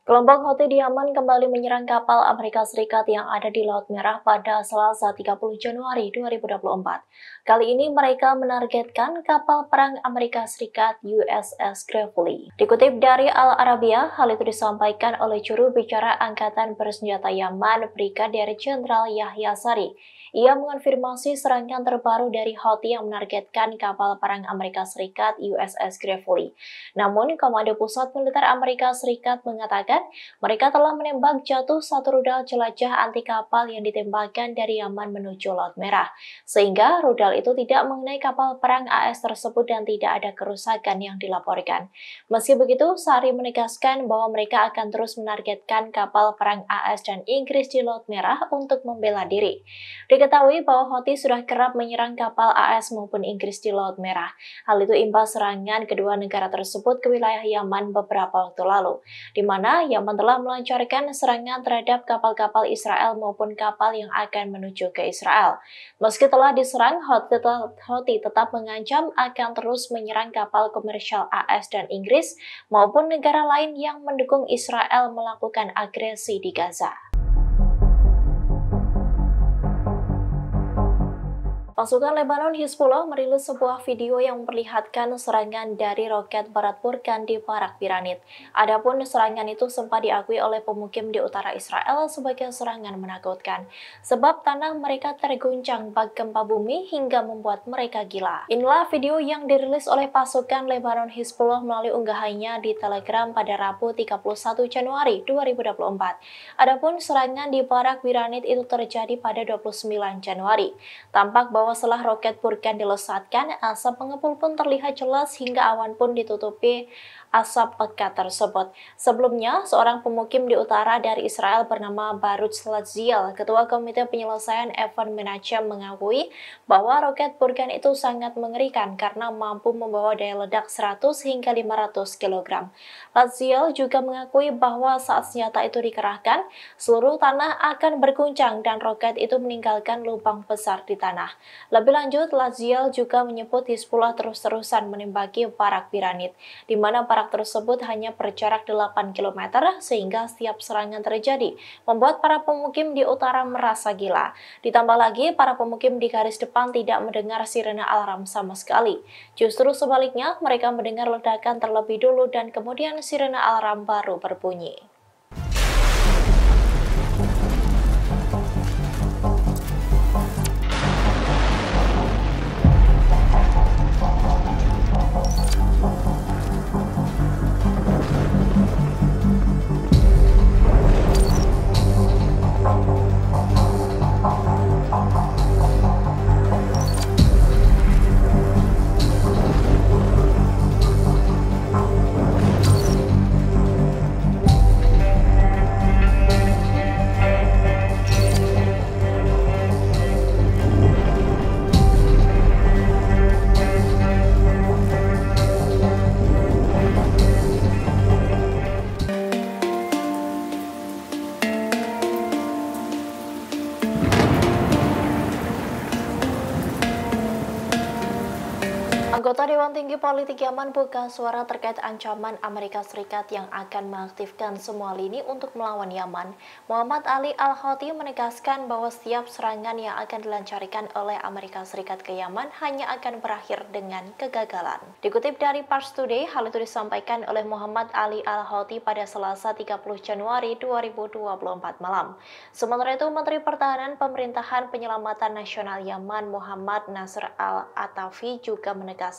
Kelompok Houthi di Yaman kembali menyerang kapal Amerika Serikat yang ada di Laut Merah pada Selasa 30 Januari 2024. Kali ini mereka menargetkan kapal perang Amerika Serikat USS Gravely. Dikutip dari Al Arabiya, hal itu disampaikan oleh juru bicara Angkatan Bersenjata Yaman, Brigadir Jenderal Yahya Sari. Ia mengonfirmasi serangan terbaru dari Houthi yang menargetkan kapal perang Amerika Serikat USS Gravely. Namun, Komando Pusat Militer Amerika Serikat mengatakan mereka telah menembak jatuh satu rudal jelajah anti kapal yang ditembakkan dari Yaman menuju Laut Merah, sehingga rudal itu tidak mengenai kapal perang AS tersebut dan tidak ada kerusakan yang dilaporkan. Meski begitu, Sari menegaskan bahwa mereka akan terus menargetkan kapal perang AS dan Inggris di Laut Merah untuk membela diri. Diketahui bahwa Houthi sudah kerap menyerang kapal AS maupun Inggris di Laut Merah. Hal itu imbas serangan kedua negara tersebut ke wilayah Yaman beberapa waktu lalu, di mana Yaman telah melancarkan serangan terhadap kapal-kapal Israel maupun kapal yang akan menuju ke Israel. Meski telah diserang, Houthi tetap mengancam akan terus menyerang kapal komersial AS dan Inggris maupun negara lain yang mendukung Israel melakukan agresi di Gaza. Pasukan Lebanon Hizbullah merilis sebuah video yang memperlihatkan serangan dari roket Barat Burkan di Barak Piranit. Adapun serangan itu sempat diakui oleh pemukim di utara Israel sebagai serangan menakutkan, sebab tanah mereka terguncang bak gempa bumi hingga membuat mereka gila. Inilah video yang dirilis oleh pasukan Lebanon Hizbullah melalui unggahannya di Telegram pada Rabu 31 Januari 2024. Adapun serangan di Barak Piranit itu terjadi pada 29 Januari. Tampak bahwa setelah roket Burkan dilesatkan, asap mengepul pun terlihat jelas hingga awan pun ditutupi asap pekat tersebut. Sebelumnya, seorang pemukim di utara dari Israel bernama Baruch Latziel, Ketua Komite Penyelesaian Evan Menachem, mengakui bahwa roket Burkan itu sangat mengerikan karena mampu membawa daya ledak 100 hingga 500 kg. Latziel juga mengakui bahwa saat senjata itu dikerahkan, seluruh tanah akan berguncang dan roket itu meninggalkan lubang besar di tanah. Lebih lanjut, Latziel juga menyebut Hizbullah terus-terusan menembaki Barak Piranit, di mana barak tersebut hanya berjarak 8 km sehingga setiap serangan terjadi, membuat para pemukim di utara merasa gila. Ditambah lagi, para pemukim di garis depan tidak mendengar sirene alarm sama sekali. Justru sebaliknya, mereka mendengar ledakan terlebih dulu dan kemudian sirene alarm baru berbunyi. Anggota Dewan Tinggi Politik Yaman buka suara terkait ancaman Amerika Serikat yang akan mengaktifkan semua lini untuk melawan Yaman. Muhammad Ali Al-Houthi menegaskan bahwa setiap serangan yang akan dilancarkan oleh Amerika Serikat ke Yaman hanya akan berakhir dengan kegagalan. Dikutip dari Pars Today, hal itu disampaikan oleh Muhammad Ali Al-Houthi pada Selasa 30 Januari 2024 malam. Sementara itu, Menteri Pertahanan Pemerintahan Penyelamatan Nasional Yaman Muhammad Nasr Al-Atafi juga menegaskan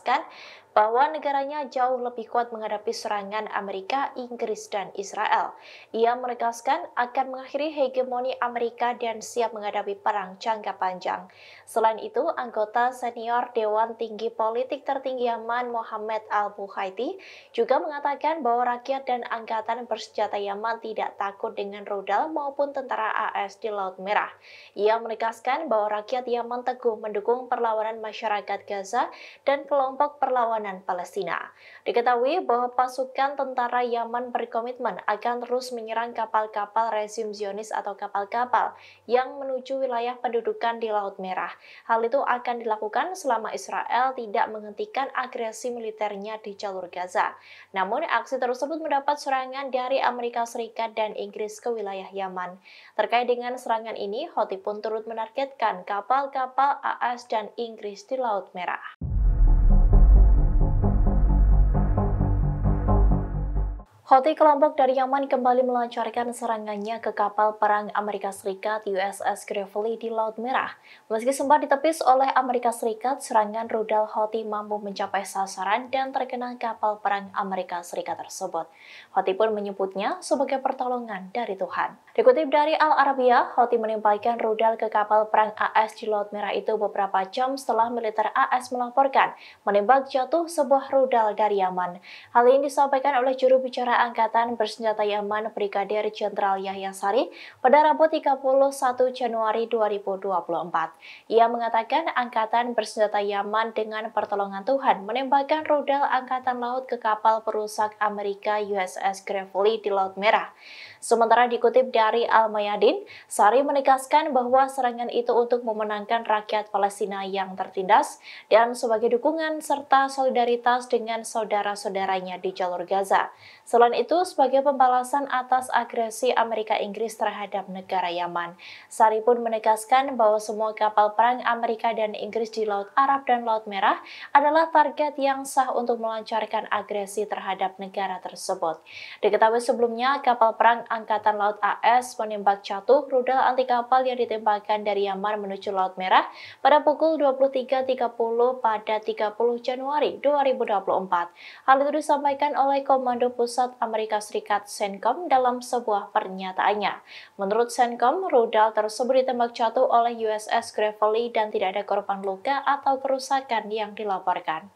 bahwa negaranya jauh lebih kuat menghadapi serangan Amerika, Inggris, dan Israel. Ia menegaskan akan mengakhiri hegemoni Amerika dan siap menghadapi perang jangka panjang. Selain itu, anggota senior Dewan Tinggi Politik tertinggi Yaman Mohammed Al-Bukhaiti juga mengatakan bahwa rakyat dan angkatan bersenjata Yaman tidak takut dengan rudal maupun tentara AS di Laut Merah. Ia menegaskan bahwa rakyat Yaman teguh mendukung perlawanan masyarakat Gaza dan kelompok kelompok perlawanan Palestina. Diketahui bahwa pasukan tentara Yaman berkomitmen akan terus menyerang kapal-kapal rezim Zionis atau kapal-kapal yang menuju wilayah pendudukan di Laut Merah. Hal itu akan dilakukan selama Israel tidak menghentikan agresi militernya di jalur Gaza. Namun, aksi tersebut mendapat serangan dari Amerika Serikat dan Inggris ke wilayah Yaman. Terkait dengan serangan ini, Houthi pun turut menargetkan kapal-kapal AS dan Inggris di Laut Merah. Houthi, kelompok dari Yaman, kembali melancarkan serangannya ke kapal perang Amerika Serikat USS Gravely di Laut Merah. Meski sempat ditepis oleh Amerika Serikat, serangan rudal Houthi mampu mencapai sasaran dan terkena kapal perang Amerika Serikat tersebut. Houthi pun menyebutnya sebagai pertolongan dari Tuhan. Dikutip dari Al Arabiya, Houthi menembakkan rudal ke kapal perang AS di Laut Merah itu beberapa jam setelah militer AS melaporkan menembak jatuh sebuah rudal dari Yaman. Hal ini disampaikan oleh juru bicara Angkatan Bersenjata Yaman Brigadir Jenderal Yahya Saree pada Rabu 31 Januari 2024. Ia mengatakan Angkatan Bersenjata Yaman dengan pertolongan Tuhan menembakkan rudal Angkatan Laut ke kapal perusak Amerika USS Gravely di Laut Merah. Sementara dikutip dari Al-Mayadin, Saree menegaskan bahwa serangan itu untuk memenangkan rakyat Palestina yang tertindas dan sebagai dukungan serta solidaritas dengan saudara-saudaranya di jalur Gaza. Selain itu, sebagai pembalasan atas agresi Amerika Inggris terhadap negara Yaman, Saree pun menegaskan bahwa semua kapal perang Amerika dan Inggris di Laut Arab dan Laut Merah adalah target yang sah untuk melancarkan agresi terhadap negara tersebut. Diketahui sebelumnya, kapal perang Angkatan Laut AS menembak jatuh rudal anti kapal yang ditembakkan dari Yaman menuju Laut Merah pada pukul 23.30 pada 30 Januari 2024. Hal itu disampaikan oleh Komando Pusat Amerika Serikat CENTCOM dalam sebuah pernyataannya. Menurut CENTCOM, rudal tersebut ditembak jatuh oleh USS Gravely dan tidak ada korban luka atau kerusakan yang dilaporkan.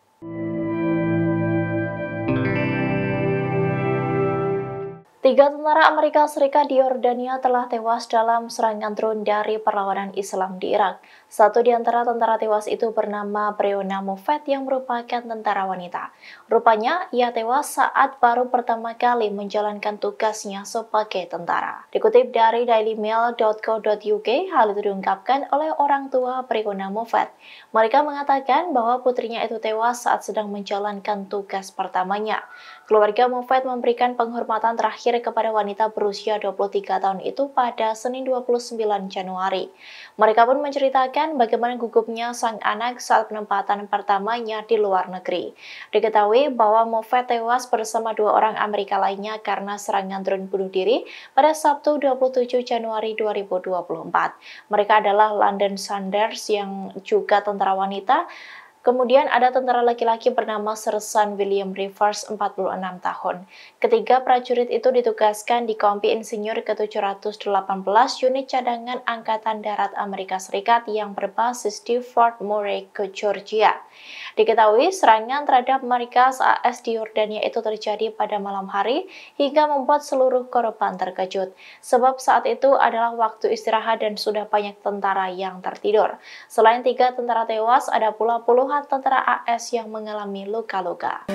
Tiga tentara Amerika Serikat di Yordania telah tewas dalam serangan drone dari perlawanan Islam di Irak. Satu di antara tentara tewas itu bernama Breonna Moffett yang merupakan tentara wanita. Rupanya, ia tewas saat baru pertama kali menjalankan tugasnya sebagai tentara. Dikutip dari dailymail.co.uk, hal itu diungkapkan oleh orang tua Breonna Moffett. Mereka mengatakan bahwa putrinya itu tewas saat sedang menjalankan tugas pertamanya. Keluarga Moffett memberikan penghormatan terakhir kepada wanita berusia 23 tahun itu pada Senin 29 Januari. Mereka pun menceritakan bagaimana gugupnya sang anak saat penempatan pertamanya di luar negeri. Diketahui bahwa Moffett tewas bersama dua orang Amerika lainnya karena serangan drone bunuh diri pada Sabtu 27 Januari 2024. Mereka adalah London Sanders yang juga tentara wanita. Kemudian ada tentara laki-laki bernama Sersan William Rivers, 46 tahun. Ketiga prajurit itu ditugaskan di Kompi Insinyur ke-718 Unit Cadangan Angkatan Darat Amerika Serikat yang berbasis di Fort Murray, Georgia. Diketahui serangan terhadap markas AS di Yordania itu terjadi pada malam hari hingga membuat seluruh korban terkejut. Sebab saat itu adalah waktu istirahat dan sudah banyak tentara yang tertidur. Selain tiga tentara tewas, ada pula puluhan tentara AS yang mengalami luka-luka.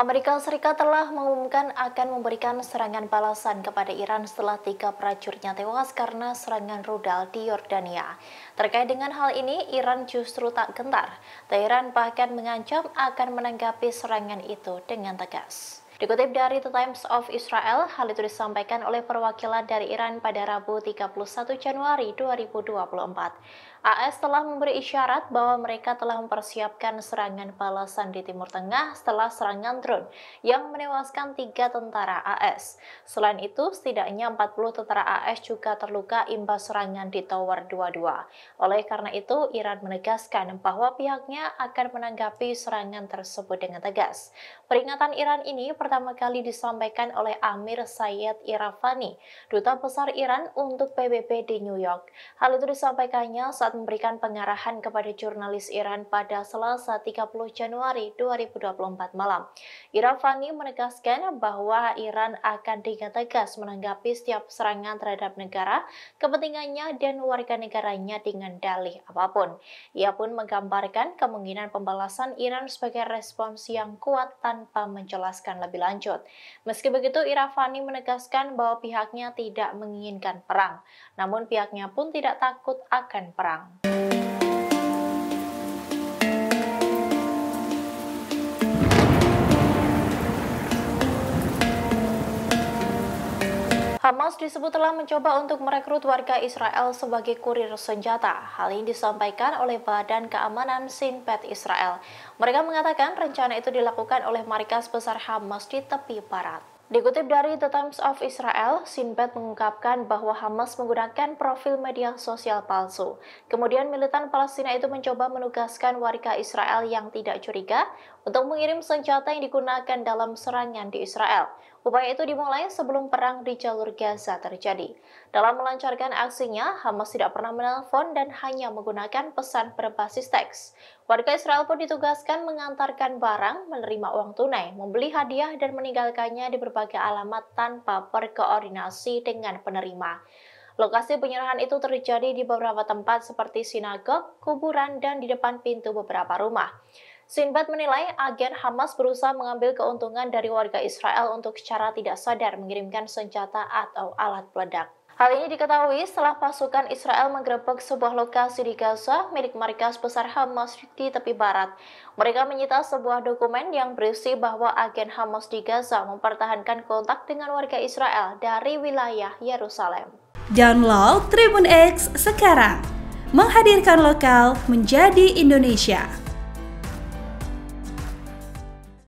Amerika Serikat telah mengumumkan akan memberikan serangan balasan kepada Iran setelah tiga prajuritnya tewas karena serangan rudal di Yordania. Terkait dengan hal ini, Iran justru tak gentar. Teheran bahkan mengancam akan menanggapi serangan itu dengan tegas. Dikutip dari The Times of Israel, hal itu disampaikan oleh perwakilan dari Iran pada Rabu 31 Januari 2024. AS telah memberi isyarat bahwa mereka telah mempersiapkan serangan balasan di Timur Tengah setelah serangan drone yang menewaskan tiga tentara AS. Selain itu, setidaknya 40 tentara AS juga terluka imbas serangan di Tower 22. Oleh karena itu, Iran menegaskan bahwa pihaknya akan menanggapi serangan tersebut dengan tegas. Peringatan Iran ini pertama kali disampaikan oleh Amir Sayyed Iravani, Duta Besar Iran untuk PBB di New York. Hal itu disampaikannya saat memberikan pengarahan kepada jurnalis Iran pada Selasa 30 Januari 2024 malam. Iravani menegaskan bahwa Iran akan dengan tegas menanggapi setiap serangan terhadap negara, kepentingannya, dan warga negaranya dengan dalih apapun. Ia pun menggambarkan kemungkinan pembalasan Iran sebagai respons yang kuat tanpa menjelaskan lebih lanjut. Meski begitu, Iravani menegaskan bahwa pihaknya tidak menginginkan perang, namun pihaknya pun tidak takut akan perang. Hamas disebut telah mencoba untuk merekrut warga Israel sebagai kurir senjata. Hal ini disampaikan oleh Badan Keamanan Shin Bet Israel. Mereka mengatakan rencana itu dilakukan oleh markas besar Hamas di tepi barat. Dikutip dari The Times of Israel, Shin Bet mengungkapkan bahwa Hamas menggunakan profil media sosial palsu. Kemudian militan Palestina itu mencoba menugaskan warga Israel yang tidak curiga untuk mengirim senjata yang digunakan dalam serangan di Israel. Upaya itu dimulai sebelum perang di jalur Gaza terjadi. Dalam melancarkan aksinya, Hamas tidak pernah menelpon dan hanya menggunakan pesan berbasis teks. Warga Israel pun ditugaskan mengantarkan barang, menerima uang tunai, membeli hadiah, dan meninggalkannya di berbagai alamat tanpa berkoordinasi dengan penerima. Lokasi penyerahan itu terjadi di beberapa tempat seperti sinagog, kuburan, dan di depan pintu beberapa rumah. Shin Bet menilai agen Hamas berusaha mengambil keuntungan dari warga Israel untuk secara tidak sadar mengirimkan senjata atau alat peledak. Hal ini diketahui setelah pasukan Israel menggerebek sebuah lokasi di Gaza milik markas besar Hamas di tepi barat. Mereka menyita sebuah dokumen yang berisi bahwa agen Hamas di Gaza mempertahankan kontak dengan warga Israel dari wilayah Yerusalem. Download Tribun X sekarang, menghadirkan lokal menjadi Indonesia.